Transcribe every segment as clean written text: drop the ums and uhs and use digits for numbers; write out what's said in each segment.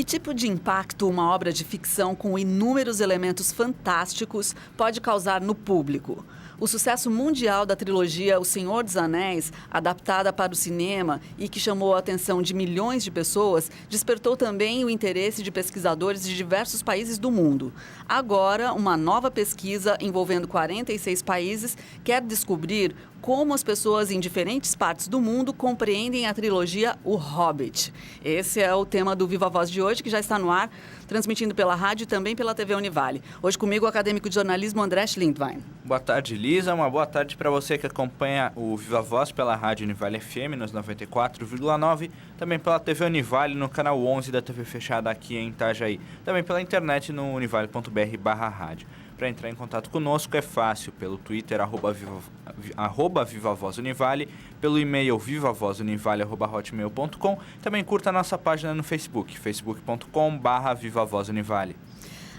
tipo de impacto uma obra de ficção com inúmeros elementos fantásticos pode causar no público? O sucesso mundial da trilogia O Senhor dos Anéis, adaptada para o cinema e que chamou a atenção de milhões de pessoas, despertou também o interesse de pesquisadores de diversos países do mundo. Agora, uma nova pesquisa envolvendo 46 países quer descobrir como as pessoas em diferentes partes do mundo compreendem a trilogia O Hobbit. Esse é o tema do Viva Voz de hoje, que já está no ar, transmitindo pela rádio e também pela TV Univale. Hoje comigo o acadêmico de jornalismo André Schlindwein. Boa tarde, Lisa. Uma boa tarde para você que acompanha o Viva Voz pela rádio Univale FM nos 94,9, também pela TV Univale no canal 11 da TV fechada aqui em Itajaí, também pela internet no univale.br/rádio. Para entrar em contato conosco é fácil, pelo Twitter, @Viva Voz Univale, pelo e-mail vivavozunivale@hotmail.com. Também curta a nossa página no Facebook, facebook.com/Viva Voz Univale.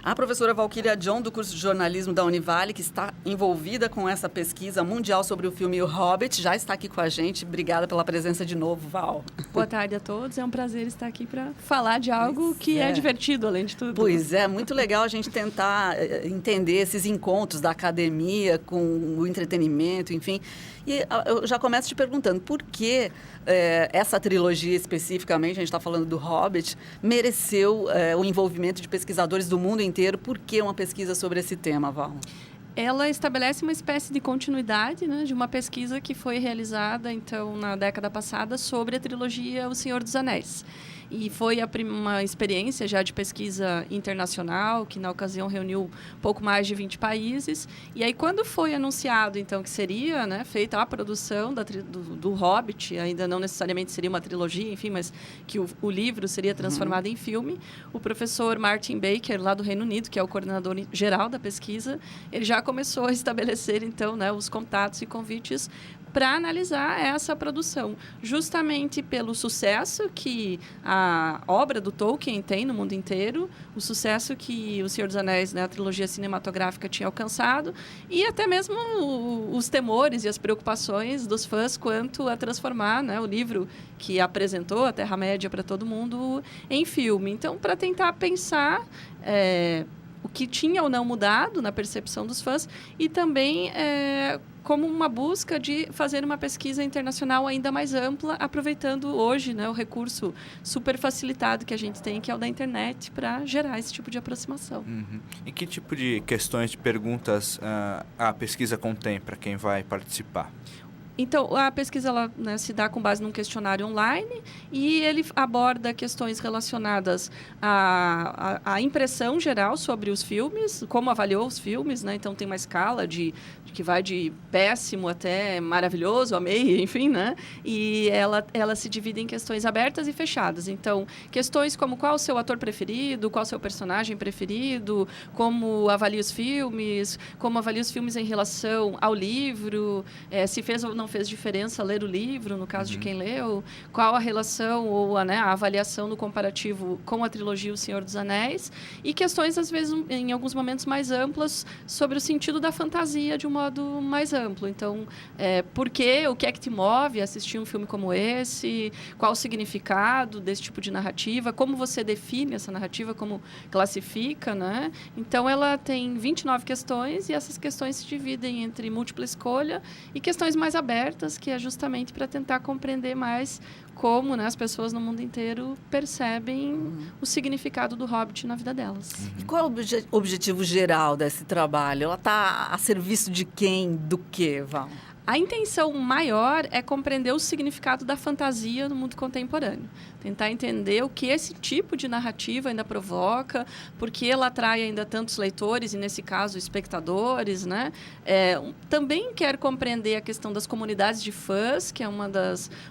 A professora Valquíria John, do curso de jornalismo da Univale, que está envolvida com essa pesquisa mundial sobre o filme O Hobbit, já está aqui com a gente. Obrigada pela presença de novo, Val. Boa tarde a todos. É um prazer estar aqui para falar de algo que é divertido, além de tudo. Pois é, muito legal a gente tentar entender esses encontros da academia com o entretenimento, enfim. E eu já começo te perguntando, por que essa trilogia especificamente, a gente está falando do Hobbit, mereceu o envolvimento de pesquisadores do mundo inteiro? Por que uma pesquisa sobre esse tema, Val? Ela estabelece uma espécie de continuidade, né, de uma pesquisa que foi realizada, então, na década passada, sobre a trilogia O Senhor dos Anéis. E foi uma experiência já de pesquisa internacional, que na ocasião reuniu pouco mais de 20 países. E aí, quando foi anunciado, então, que seria, né, feita a produção do Hobbit, ainda não necessariamente seria uma trilogia, enfim, mas que o livro seria transformado em filme, o professor Martin Baker, lá do Reino Unido, que é o coordenador geral da pesquisa, ele já começou a estabelecer, então, né, os contatos e convites para analisar essa produção, justamente pelo sucesso que a obra do Tolkien tem no mundo inteiro, o sucesso que O Senhor dos Anéis, né, a trilogia cinematográfica, tinha alcançado, e até mesmo os temores e as preocupações dos fãs quanto a transformar, né, o livro que apresentou a Terra-média para todo mundo em filme. Então, para tentar pensar o que tinha ou não mudado na percepção dos fãs e também como uma busca de fazer uma pesquisa internacional ainda mais ampla, aproveitando hoje, né, o recurso super facilitado que a gente tem, que é o da internet, para gerar esse tipo de aproximação. Uhum. E que tipo de questões, de perguntas a pesquisa contém para quem vai participar? Então, a pesquisa ela, né, se dá com base num questionário online e ele aborda questões relacionadas à impressão geral sobre os filmes, como avaliou os filmes, né? Então, tem uma escala que vai de péssimo até maravilhoso, amei, enfim, né? E ela se divide em questões abertas e fechadas. Então, questões como qual o seu ator preferido, qual o seu personagem preferido, como avalia os filmes, como avalia os filmes em relação ao livro, se fez ou não fez diferença ler o livro, no caso de quem leu, qual a relação ou a avaliação no comparativo com a trilogia O Senhor dos Anéis, e questões, às vezes, em alguns momentos mais amplas, sobre o sentido da fantasia de um modo mais amplo. Então, por quê? O que é que te move a assistir um filme como esse? Qual o significado desse tipo de narrativa? Como você define essa narrativa? Como classifica, né? Então, ela tem 29 questões e essas questões se dividem entre múltipla escolha e questões mais abertas, que é justamente para tentar compreender mais como, né, as pessoas no mundo inteiro percebem o significado do Hobbit na vida delas. E qual é o objetivo geral desse trabalho? Ela está a serviço de quem, do quê, Val? A intenção maior é compreender o significado da fantasia no mundo contemporâneo. Tentar entender o que esse tipo de narrativa ainda provoca, por que ela atrai ainda tantos leitores, e nesse caso, espectadores, né? Também quer compreender a questão das comunidades de fãs, que é um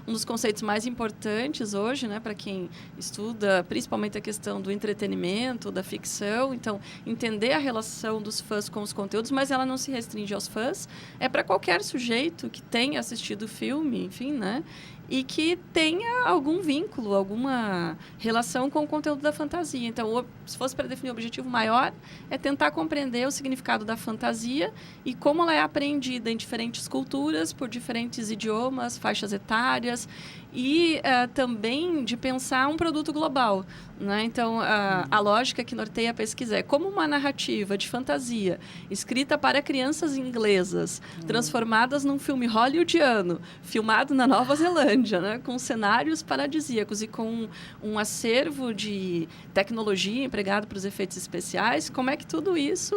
dos conceitos mais importantes hoje, né, para quem estuda principalmente a questão do entretenimento, da ficção. Então, entender a relação dos fãs com os conteúdos, mas ela não se restringe aos fãs, é para qualquer sujeito feito, que tenha assistido o filme, enfim, né? E que tenha algum vínculo, alguma relação com o conteúdo da fantasia. Então, se fosse para definir o objetivo maior, é tentar compreender o significado da fantasia e como ela é apreendida em diferentes culturas, por diferentes idiomas, faixas etárias, e também de pensar um produto global, né? Então, a lógica que norteia a pesquisa é como uma narrativa de fantasia escrita para crianças inglesas, transformadas num filme hollywoodiano, filmado na Nova Zelândia, né? Com cenários paradisíacos e com um acervo de tecnologia empregado para os efeitos especiais, como é que tudo isso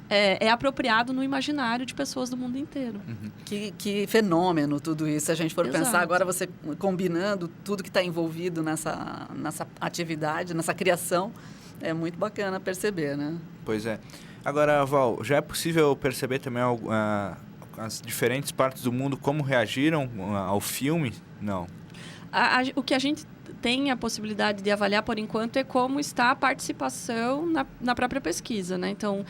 é apropriado no imaginário de pessoas do mundo inteiro. Que fenômeno tudo isso. Se a gente for Exato. pensar agora, você combinando tudo que está envolvido nessa atividade, nessa criação, é muito bacana perceber, né? Pois é. Agora, Val, já é possível perceber também as diferentes partes do mundo como reagiram ao filme? Não. O que a gente tem a possibilidade de avaliar, por enquanto, é como está a participação na própria pesquisa, né? Então,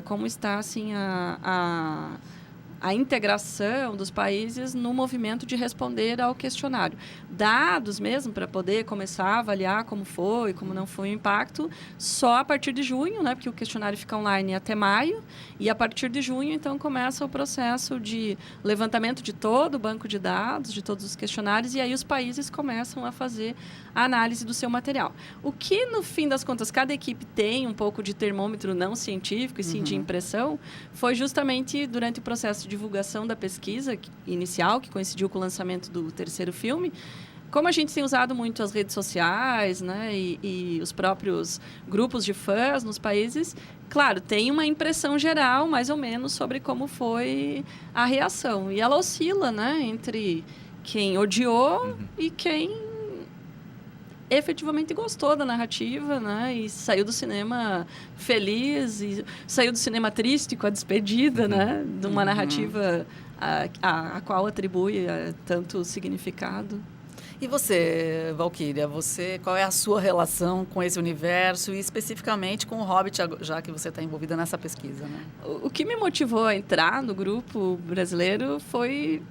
como está, assim, a integração dos países no movimento de responder ao questionário. Dados mesmo para poder começar a avaliar como foi, como não foi o impacto, só a partir de junho, né? Porque o questionário fica online até maio, e a partir de junho, então, começa o processo de levantamento de todo o banco de dados, de todos os questionários, e aí os países começam a fazer a análise do seu material. O que, no fim das contas, cada equipe tem um pouco de termômetro não científico, e sim de impressão, foi justamente durante o processo de divulgação da pesquisa inicial, que coincidiu com o lançamento do terceiro filme. Como a gente tem usado muito as redes sociais, né, e os próprios grupos de fãs nos países, claro, tem uma impressão geral, mais ou menos, sobre como foi a reação. E ela oscila, né, entre quem odiou e quem efetivamente gostou da narrativa, né? E saiu do cinema feliz, e saiu do cinema triste com a despedida, né? De uma narrativa a qual atribui tanto significado. E você, Valquíria, qual é a sua relação com esse universo e especificamente com o Hobbit, já que você está envolvida nessa pesquisa, né? O que me motivou a entrar no grupo brasileiro foi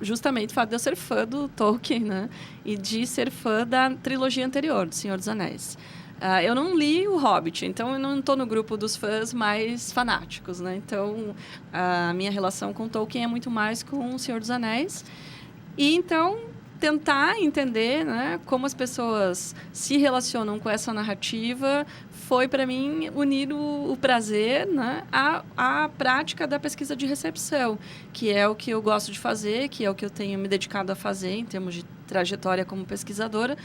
justamente o fato de eu ser fã do Tolkien, né? E de ser fã da trilogia anterior, do Senhor dos Anéis. Eu não li o Hobbit, então eu não estou no grupo dos fãs mais fanáticos, né? Então, a minha relação com Tolkien é muito mais com o Senhor dos Anéis. E, então, tentar entender, né, como as pessoas se relacionam com essa narrativa foi, para mim, unir o prazer, né, à prática da pesquisa de recepção, que é o que eu gosto de fazer, que é o que eu tenho me dedicado a fazer em termos de trajetória como pesquisadora,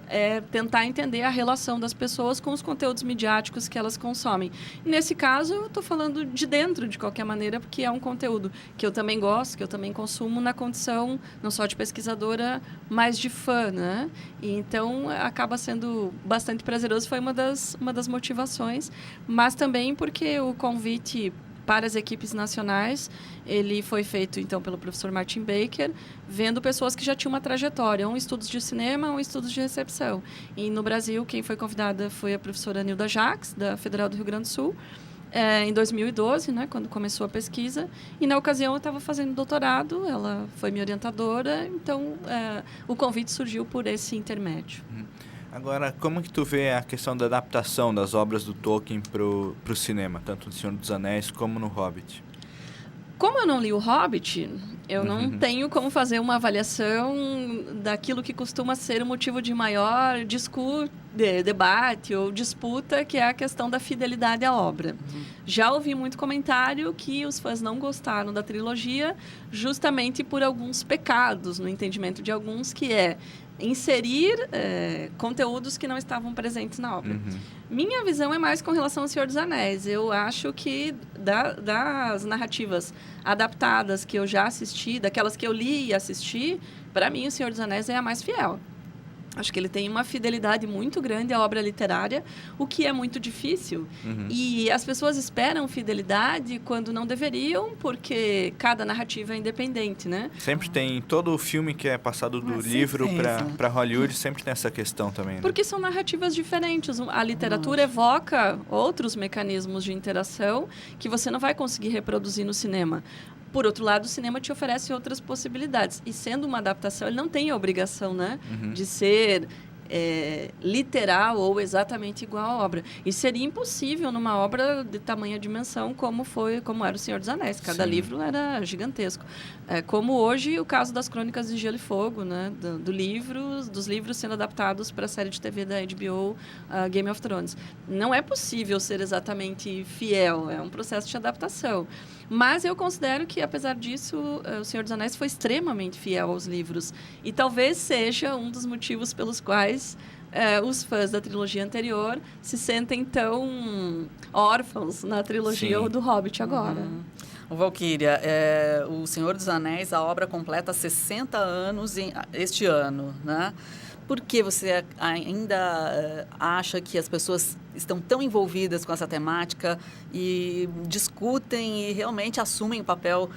é tentar entender a relação das pessoas com os conteúdos midiáticos que elas consomem. Nesse caso, eu estou falando de dentro, de qualquer maneira, porque é um conteúdo que eu também gosto, que eu também consumo na condição não só de pesquisadora, mas de fã, né? E, então, acaba sendo bastante prazeroso, foi uma das motivações, mas também porque o convite para as equipes nacionais, ele foi feito, então, pelo professor Martin Baker, vendo pessoas que já tinham uma trajetória, um estudos de cinema, um estudos de recepção. E, no Brasil, quem foi convidada foi a professora Nilda Jacques, da Federal do Rio Grande do Sul, em 2012, né, quando começou a pesquisa. E, na ocasião, eu estava fazendo doutorado, ela foi minha orientadora, então, o convite surgiu por esse intermédio. Agora, como que tu vê a questão da adaptação das obras do Tolkien pro cinema, tanto no Senhor dos Anéis como no Hobbit? Como eu não li o Hobbit, eu não tenho como fazer uma avaliação daquilo que costuma ser o motivo de maior debate ou disputa, que é a questão da fidelidade à obra. Já ouvi muito comentário que os fãs não gostaram da trilogia justamente por alguns pecados, no entendimento de alguns, que é inserir conteúdos que não estavam presentes na obra. Minha visão é mais com relação ao Senhor dos Anéis. Eu acho que das narrativas adaptadas que eu já assisti, daquelas que eu li e assisti, para mim o Senhor dos Anéis é a mais fiel. Acho que ele tem uma fidelidade muito grande à obra literária, o que é muito difícil. E as pessoas esperam fidelidade quando não deveriam, porque cada narrativa é independente, né? Sempre tem, todo filme que é passado do livro para Hollywood, sempre tem essa questão também, né? Porque são narrativas diferentes. A literatura evoca outros mecanismos de interação que você não vai conseguir reproduzir no cinema. Por outro lado, o cinema te oferece outras possibilidades. E sendo uma adaptação, ele não tem a obrigação, né, de ser literal ou exatamente igual à obra. Isso seria impossível numa obra de tamanha dimensão como era O Senhor dos Anéis. Cada livro era gigantesco. Como hoje o caso das Crônicas de Gelo e Fogo, né, dos livros sendo adaptados para a série de TV da HBO, Game of Thrones. Não é possível ser exatamente fiel, é um processo de adaptação. Mas eu considero que, apesar disso, O Senhor dos Anéis foi extremamente fiel aos livros. E talvez seja um dos motivos pelos quais os fãs da trilogia anterior se sentem tão órfãos na trilogia do Hobbit agora. Valquíria, O Senhor dos Anéis, a obra completa 60 anos este ano, né? Por que você ainda acha que as pessoas estão tão envolvidas com essa temática e discutem e realmente assumem o papel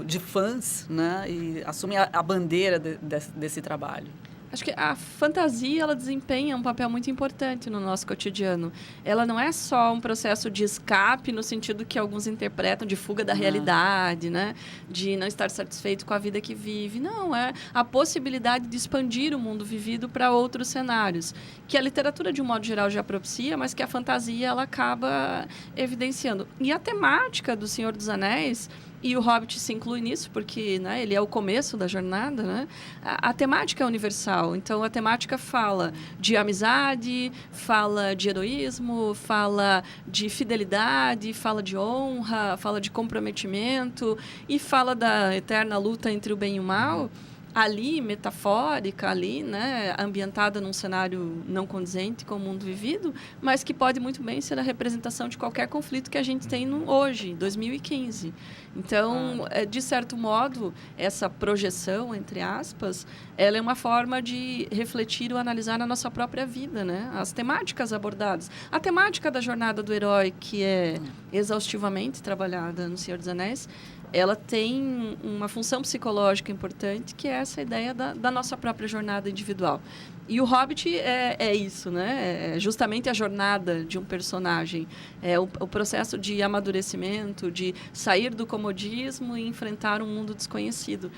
de fãs, né? E assumem a bandeira desse trabalho? Acho que a fantasia, ela desempenha um papel muito importante no nosso cotidiano. Ela não é só um processo de escape, no sentido que alguns interpretam de fuga da realidade, né? De não estar satisfeito com a vida que vive. Não, é a possibilidade de expandir o mundo vivido para outros cenários, que a literatura, de um modo geral, já propicia, mas que a fantasia ela acaba evidenciando. E a temática do Senhor dos Anéis... E o Hobbit se inclui nisso, porque, né, ele é o começo da jornada, né? A temática é universal. Então, a temática fala de amizade, fala de heroísmo, fala de fidelidade, fala de honra, fala de comprometimento e fala da eterna luta entre o bem e o mal. Ali, metafórica, ali, né, ambientada num cenário não condizente com o mundo vivido, mas que pode muito bem ser a representação de qualquer conflito que a gente tem hoje, em 2015. Então, de certo modo, essa projeção, entre aspas, ela é uma forma de refletir ou analisar a nossa própria vida, né? As temáticas abordadas. A temática da jornada do herói, que é exaustivamente trabalhada no Senhor dos Anéis, ela tem uma função psicológica importante, que é essa ideia da nossa própria jornada individual. E o Hobbit é isso, né? É justamente a jornada de um personagem. É o processo de amadurecimento, de sair do comodismo e enfrentar um mundo desconhecido.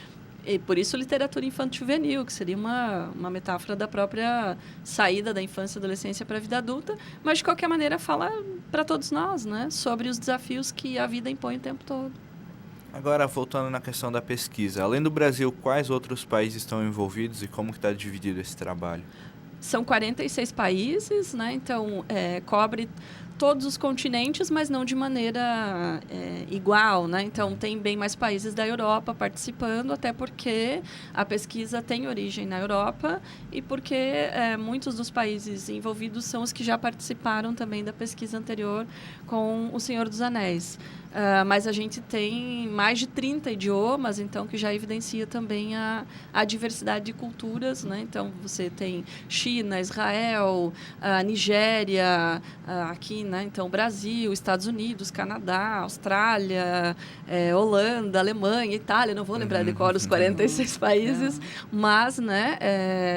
E por isso literatura infanto-juvenil, que seria uma metáfora da própria saída da infância e adolescência para a vida adulta, mas de qualquer maneira fala para todos nós, né? Sobre os desafios que a vida impõe o tempo todo. Agora, voltando na questão da pesquisa, além do Brasil, quais outros países estão envolvidos e como que está dividido esse trabalho? São 46 países, né? Então, cobre todos os continentes, mas não de maneira igual, né? Então, tem bem mais países da Europa participando, até porque a pesquisa tem origem na Europa e porque muitos dos países envolvidos são os que já participaram também da pesquisa anterior com O Senhor dos Anéis. Mas a gente tem mais de 30 idiomas, então, que já evidencia também a diversidade de culturas, né? Então, você tem China, Israel, Nigéria, aqui, né? Então, Brasil, Estados Unidos, Canadá, Austrália, Holanda, Alemanha, Itália, não vou lembrar de cor os 46 países, mas, né,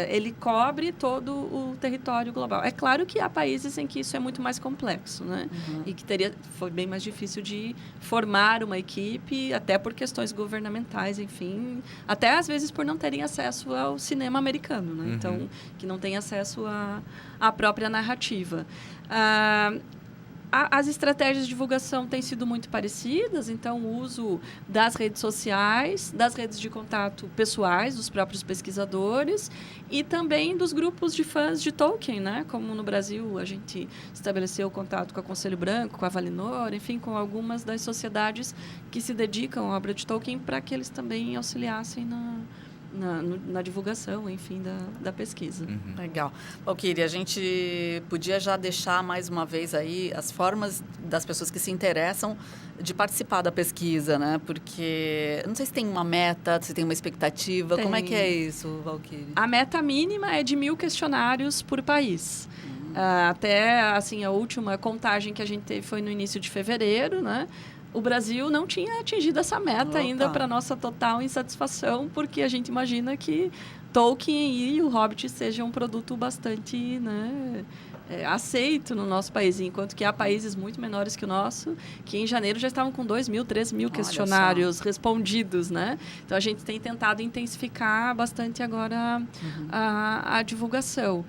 ele cobre todo o território global. É claro que há países em que isso é muito mais complexo, né? E que foi bem mais difícil de formar uma equipe, até por questões governamentais, enfim, até às vezes por não terem acesso ao cinema americano, né? Então, que não tem acesso à própria narrativa. As estratégias de divulgação têm sido muito parecidas, então o uso das redes sociais, das redes de contato pessoais dos próprios pesquisadores e também dos grupos de fãs de Tolkien, né? Como no Brasil a gente estabeleceu contato com a Conselho Branco, com a Valinor, enfim, com algumas das sociedades que se dedicam à obra de Tolkien para que eles também auxiliassem na divulgação, enfim, da pesquisa. Legal. Valquíria, a gente podia já deixar mais uma vez aí as formas das pessoas que se interessam de participar da pesquisa, né? Porque não sei se tem uma meta, se tem uma expectativa. Como é que é isso, Valquíria? A meta mínima é de 1.000 questionários por país. Até, assim, a última contagem que a gente teve foi no início de fevereiro, né? O Brasil não tinha atingido essa meta ainda, para nossa total insatisfação, porque a gente imagina que Tolkien e o Hobbit sejam um produto bastante, né, aceito no nosso país, enquanto que há países muito menores que o nosso, que em janeiro já estavam com 2.000, 3.000 questionários respondidos, né? Então, a gente tem tentado intensificar bastante agora a divulgação.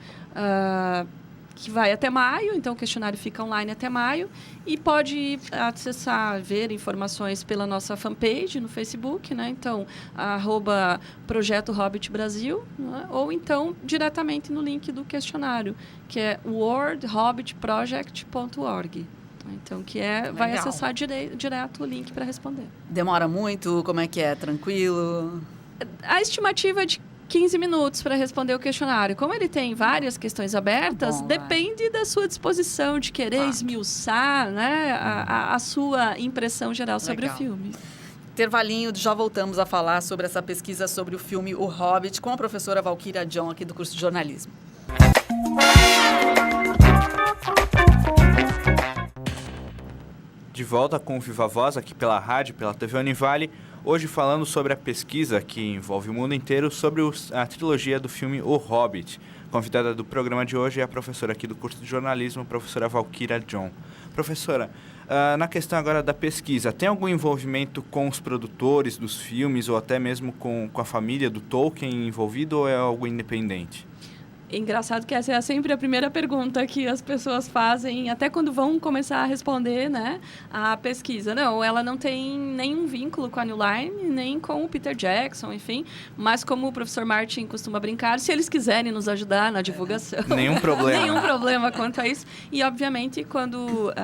Que vai até maio, então o questionário fica online até maio e pode acessar, ver informações pela nossa fanpage no Facebook, né? Então, @Projeto Hobbit Brasil, né? Ou então diretamente no link do questionário, que é worldhobbitproject.org. Então, vai acessar direto o link para responder. Demora muito? Como é que é? Tranquilo? A estimativa é de 15 minutos para responder o questionário. Como ele tem várias questões abertas, depende da sua disposição de querer esmiuçar, né, a sua impressão geral sobre o filme. Intervalinho, já voltamos a falar sobre essa pesquisa sobre o filme O Hobbit com a professora Valquíria John, aqui do curso de jornalismo. De volta com o Viva Voz, aqui pela rádio, pela TV Univale, hoje falando sobre a pesquisa que envolve o mundo inteiro sobre a trilogia do filme O Hobbit. Convidada do programa de hoje é a professora aqui do curso de jornalismo, a professora Valquíria John. Professora, na questão agora da pesquisa, tem algum envolvimento com os produtores dos filmes ou até mesmo com a família do Tolkien envolvido ou é algo independente? Engraçado que essa é sempre a primeira pergunta que as pessoas fazem, até quando vão começar a responder, né, a pesquisa. Não, ela não tem nenhum vínculo com a New Line, nem com o Peter Jackson, enfim. Mas como o professor Martin costuma brincar, se eles quiserem nos ajudar na divulgação... Nenhum problema. Nenhum problema quanto a isso. E, obviamente, quando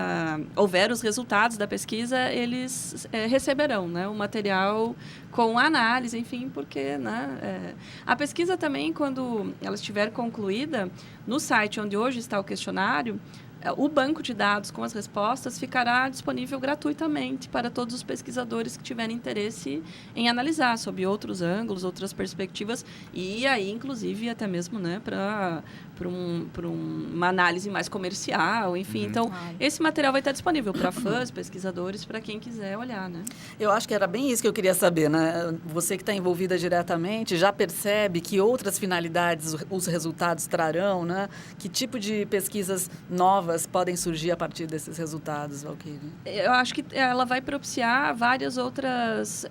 houver os resultados da pesquisa, eles receberão, né, o material com análise, enfim, porque, né, a pesquisa também, quando ela estiver concluída, no site onde hoje está o questionário, o banco de dados com as respostas ficará disponível gratuitamente para todos os pesquisadores que tiverem interesse em analisar sob outros ângulos, outras perspectivas e aí, inclusive, até mesmo, né, para uma análise mais comercial, enfim. Então, esse material vai estar disponível para fãs, pesquisadores, para quem quiser olhar, né? Eu acho que era bem isso que eu queria saber, né? Você que está envolvida diretamente já percebe que outras finalidades os resultados trarão, né? Que tipo de pesquisas novas podem surgir a partir desses resultados, Valquíria? Eu acho que ela vai propiciar várias outras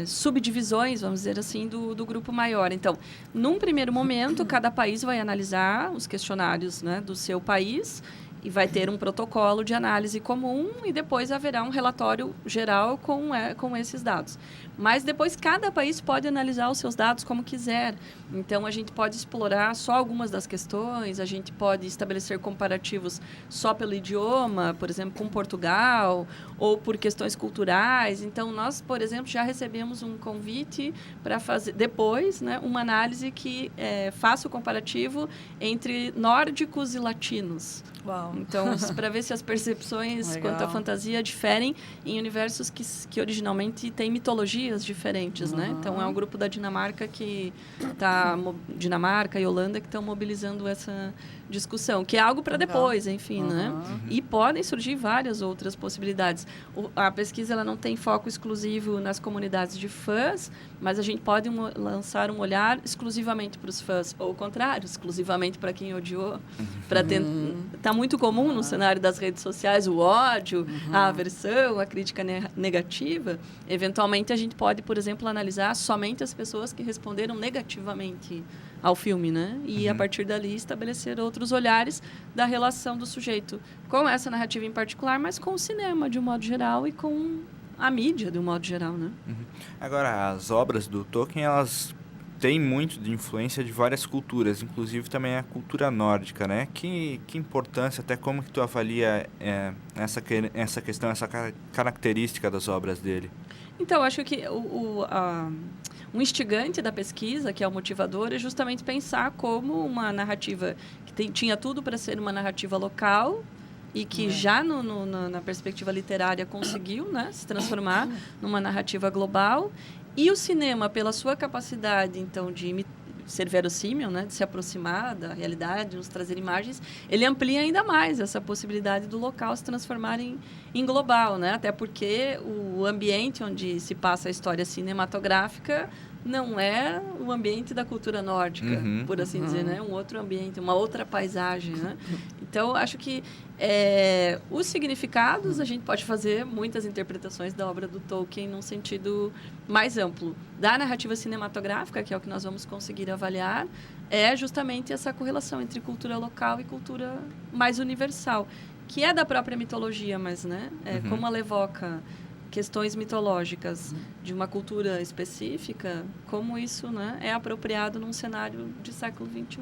subdivisões, vamos dizer assim, do grupo maior. Então, num primeiro momento, cada país vai analisar os questionários, né, do seu país e vai ter um protocolo de análise comum e depois haverá um relatório geral com esses dados. Mas depois cada país pode analisar os seus dados como quiser. Então, a gente pode explorar só algumas das questões, a gente pode estabelecer comparativos só pelo idioma, por exemplo, com Portugal, ou por questões culturais. Então, nós, por exemplo, já recebemos um convite para fazer depois, né, uma análise que faça o comparativo entre nórdicos e latinos. Uau. Então, para ver se as percepções quanto à fantasia diferem em universos que originalmente têm mitologias diferentes, né? Então, é um grupo da Dinamarca Dinamarca e Holanda que estão mobilizando essa discussão, que é algo para depois, enfim, né? E podem surgir várias outras possibilidades. A pesquisa ela não tem foco exclusivo nas comunidades de fãs, mas a gente pode lançar um olhar exclusivamente para os fãs, ou o contrário, exclusivamente para quem odiou. Está muito comum no cenário das redes sociais o ódio, a aversão, a crítica negativa. Eventualmente, a gente pode, por exemplo, analisar somente as pessoas que responderam negativamente ao filme, né? E, a partir dali, estabelecer outros olhares da relação do sujeito com essa narrativa em particular, mas com o cinema, de um modo geral, e com a mídia, de um modo geral, né? Agora, as obras do Tolkien, elas têm muito de influência de várias culturas, inclusive também a cultura nórdica, né? Que importância, até como que tu avalia essa questão, essa característica das obras dele? Então, acho que um instigante da pesquisa, que é o motivador, é justamente pensar como uma narrativa que tinha tudo para ser uma narrativa local e que já na perspectiva literária conseguiu, né, se transformar numa narrativa global. E o cinema, pela sua capacidade, então, de ser verossímil, né, de se aproximar da realidade, de nos trazer imagens, ele amplia ainda mais essa possibilidade do local se transformar em global, né? Até porque o ambiente onde se passa a história cinematográfica não é o ambiente da cultura nórdica, por assim dizer, né? Um outro ambiente, uma outra paisagem, né? Então, acho que os significados, a gente pode fazer muitas interpretações da obra do Tolkien num sentido mais amplo. Da narrativa cinematográfica, que é o que nós vamos conseguir avaliar, é justamente essa correlação entre cultura local e cultura mais universal, que é da própria mitologia, mas como ela evoca questões mitológicas de uma cultura específica, como isso é apropriado num cenário de século XXI.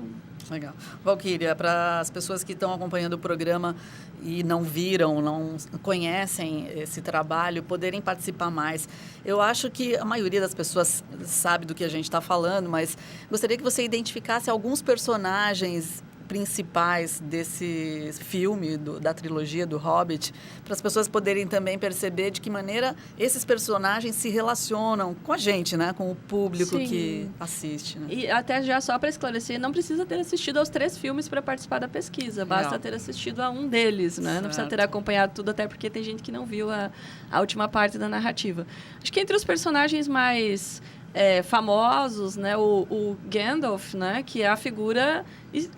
Legal. Valquíria, para as pessoas que estão acompanhando o programa e não viram, não conhecem esse trabalho, poderem participar mais. Eu acho que a maioria das pessoas sabe do que a gente está falando, mas gostaria que você identificasse alguns personagens principais desse filme, da trilogia do Hobbit, para as pessoas poderem também perceber de que maneira esses personagens se relacionam com a gente, né? Com o público Sim. que assiste. Né? E até já só para esclarecer, não precisa ter assistido aos 3 filmes para participar da pesquisa, basta ter assistido a um deles, né? Não precisa ter acompanhado tudo, até porque tem gente que não viu a última parte da narrativa. Acho que entre os personagens mais famosos, né, o Gandalf, né, que é a figura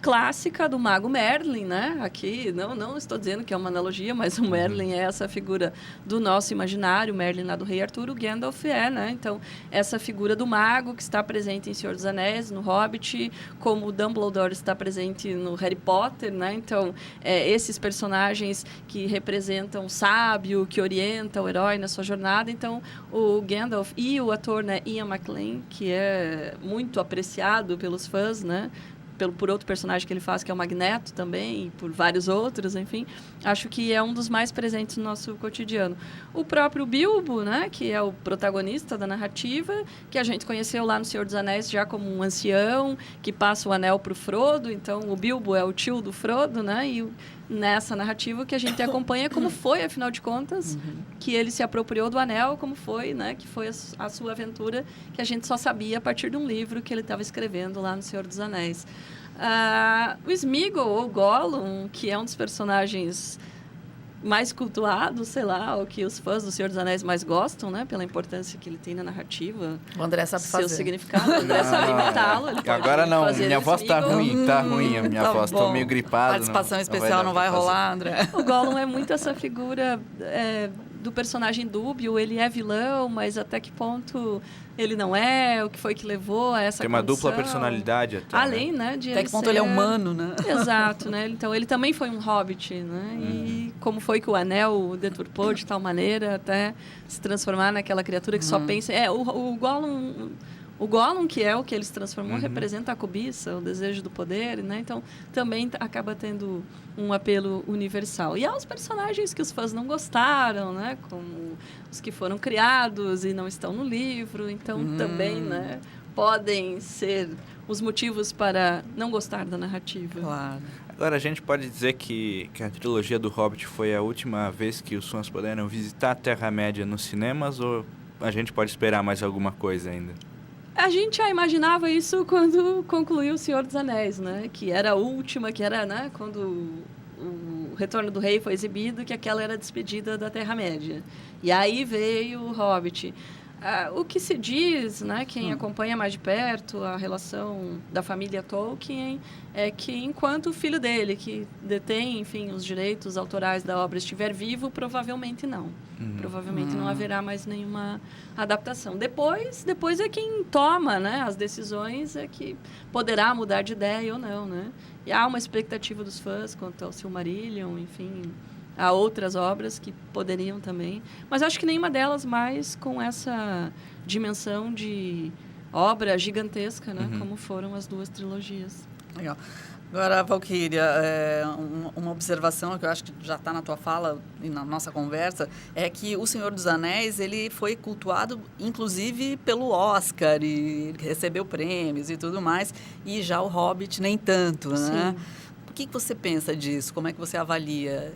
clássica do mago Merlin, né? Aqui não estou dizendo que é uma analogia, mas o Merlin é essa figura do nosso imaginário, o Merlin lá do Rei Arthur, o Gandalf né? Então, essa figura do mago que está presente em Senhor dos Anéis, no Hobbit, como o Dumbledore está presente no Harry Potter, né? Então, esses personagens que representam o sábio, que orienta o herói na sua jornada. Então, o Gandalf e o ator, né, Ian McKellen, que é muito apreciado pelos fãs, né? Por outro personagem que ele faz, que é o Magneto também, e por vários outros, enfim. Acho que é um dos mais presentes no nosso cotidiano. O próprio Bilbo, né, que é o protagonista da narrativa, que a gente conheceu lá no Senhor dos Anéis já como um ancião, que passa o anel para o Frodo. Então, o Bilbo é o tio do Frodo, né, e nessa narrativa que a gente acompanha como foi, afinal de contas, que ele se apropriou do anel, como foi, né, que foi a sua aventura, que a gente só sabia a partir de um livro que ele estava escrevendo lá no Senhor dos Anéis. O Sméagol, ou Gollum, que é um dos personagens mais cultuados, sei lá, o que os fãs do Senhor dos Anéis mais gostam, né? Pela importância que ele tem na narrativa. O André sabe fazer. Seu significado. O André sabe imitá-lo. Agora não, minha voz tá ruim a minha tá voz. bom. Tô meio gripado. Participação especial não vai rolar, André? O Gollum é muito essa figura do personagem dúbio. Ele é vilão, mas até que ponto ele não é? O que foi que levou a essa Tem uma condição? dupla personalidade até. Além, né? De até que ponto ele é humano, né? Exato, né? Então, ele também foi um hobbit, né? E como foi que o anel o deturpou de tal maneira até se transformar naquela criatura que só pensa... O Gollum, que é o que ele se transformou, representa a cobiça, o desejo do poder, né? Então, também acaba tendo um apelo universal. E há os personagens que os fãs não gostaram, né? Como os que foram criados e não estão no livro. Então, também, né? Podem ser os motivos para não gostar da narrativa. Claro. Agora, a gente pode dizer que a trilogia do Hobbit foi a última vez que os fãs puderam visitar a Terra-média nos cinemas, ou a gente pode esperar mais alguma coisa ainda? A gente já imaginava isso quando concluiu O Senhor dos Anéis, né? Que era a última, que era, né? Quando o Retorno do Rei foi exibido, que aquela era a despedida da Terra-média. E aí veio o Hobbit. O que se diz, né, quem acompanha mais de perto a relação da família Tolkien, é que enquanto o filho dele, que detém, enfim, os direitos autorais da obra, estiver vivo, provavelmente não. Provavelmente não haverá mais nenhuma adaptação. Depois é quem toma, né, as decisões, é que poderá mudar de ideia ou não, né? E há uma expectativa dos fãs quanto ao Silmarillion, enfim... Há outras obras que poderiam também, mas acho que nenhuma delas mais com essa dimensão de obra gigantesca, né? Como foram as 2 trilogias. Legal. Agora, Valquíria, uma observação que eu acho que já está na tua fala e na nossa conversa, é que O Senhor dos Anéis, ele foi cultuado, inclusive, pelo Oscar, e recebeu prêmios e tudo mais, e já o Hobbit nem tanto, né? Sim. O que você pensa disso? Como é que você avalia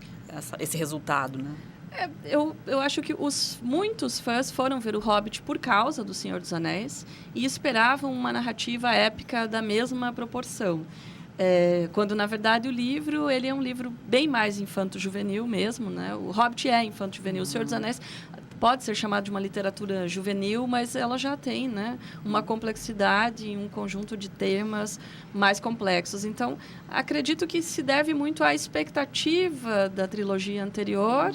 esse resultado, né? Eu acho que muitos fãs foram ver o Hobbit por causa do Senhor dos Anéis e esperavam uma narrativa épica da mesma proporção. Quando, na verdade, o livro ele é um livro bem mais infanto-juvenil mesmo, né? O Hobbit é infanto-juvenil. O Senhor dos Anéis pode ser chamada de uma literatura juvenil, mas ela já tem, né, uma complexidade, um conjunto de temas mais complexos. Então, acredito que se deve muito à expectativa da trilogia anterior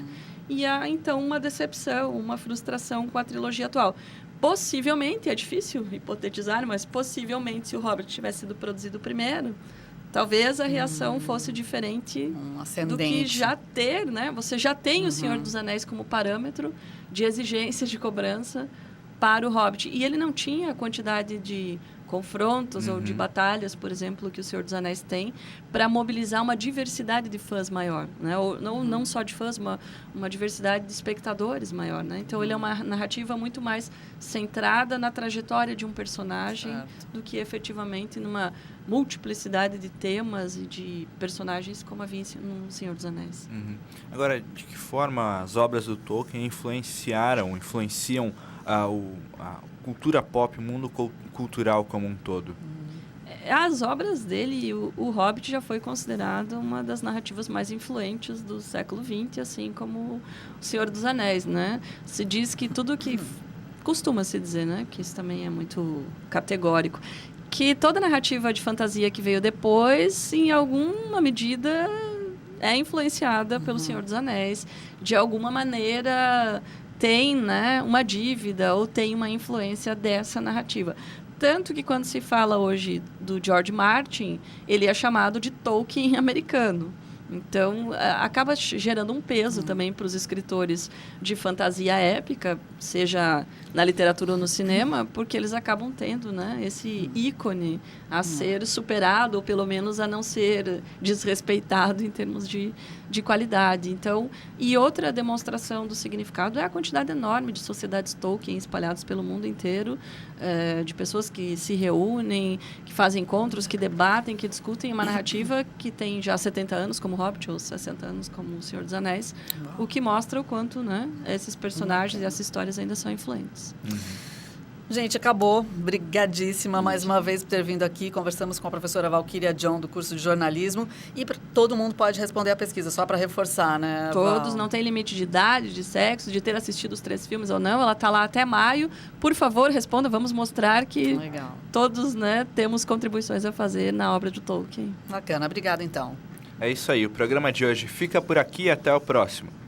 e a, então, uma decepção, uma frustração com a trilogia atual. Possivelmente, é difícil hipotetizar, mas possivelmente, se o Hobbit tivesse sido produzido primeiro, talvez a reação fosse diferente do que já ter, né? Você já tem o Senhor dos Anéis como parâmetro de exigência de cobrança para o Hobbit. E ele não tinha a quantidade de confrontos ou de batalhas, por exemplo, que o Senhor dos Anéis tem, para mobilizar uma diversidade de fãs maior, né? Ou, não só de fãs, uma diversidade de espectadores maior, né? Então, ele é uma narrativa muito mais centrada na trajetória de um personagem do que efetivamente numa multiplicidade de temas e de personagens como havia no Senhor dos Anéis. Agora, de que forma as obras do Tolkien influenciam a cultura pop, o mundo cultural como um todo? As obras dele, o Hobbit já foi considerado uma das narrativas mais influentes do século XX, assim como o Senhor dos Anéis, né? Se diz que tudo que... Costuma-se dizer, né? Que isso também é muito categórico. Que toda narrativa de fantasia que veio depois, em alguma medida, é influenciada pelo Senhor dos Anéis. De alguma maneira, tem, né, uma dívida ou tem uma influência dessa narrativa. Tanto que quando se fala hoje do George Martin, ele é chamado de Tolkien americano. Então, acaba gerando um peso também para os escritores de fantasia épica, seja na literatura ou no cinema, porque eles acabam tendo, né, esse ícone a ser superado, ou pelo menos a não ser desrespeitado em termos de qualidade. Então, e outra demonstração do significado é a quantidade enorme de sociedades Tolkien espalhadas pelo mundo inteiro, de pessoas que se reúnem, que fazem encontros, que debatem, que discutem uma narrativa que tem já 70 anos, como Hobbit, ou 60 anos, como O Senhor dos Anéis, o que mostra o quanto, né, esses personagens e essas histórias ainda são influentes. Gente, acabou. Brigadíssima mais uma vez por ter vindo aqui. Conversamos com a professora Valquíria John, do curso de jornalismo. E todo mundo pode responder a pesquisa, só para reforçar, né, Todos, Val? não tem limite de idade, de sexo, de ter assistido os 3 filmes ou não. Ela está lá até maio. Por favor, responda. Vamos mostrar que todos, né, temos contribuições a fazer na obra de Tolkien. Bacana. Obrigada, então. É isso aí. O programa de hoje fica por aqui e até o próximo.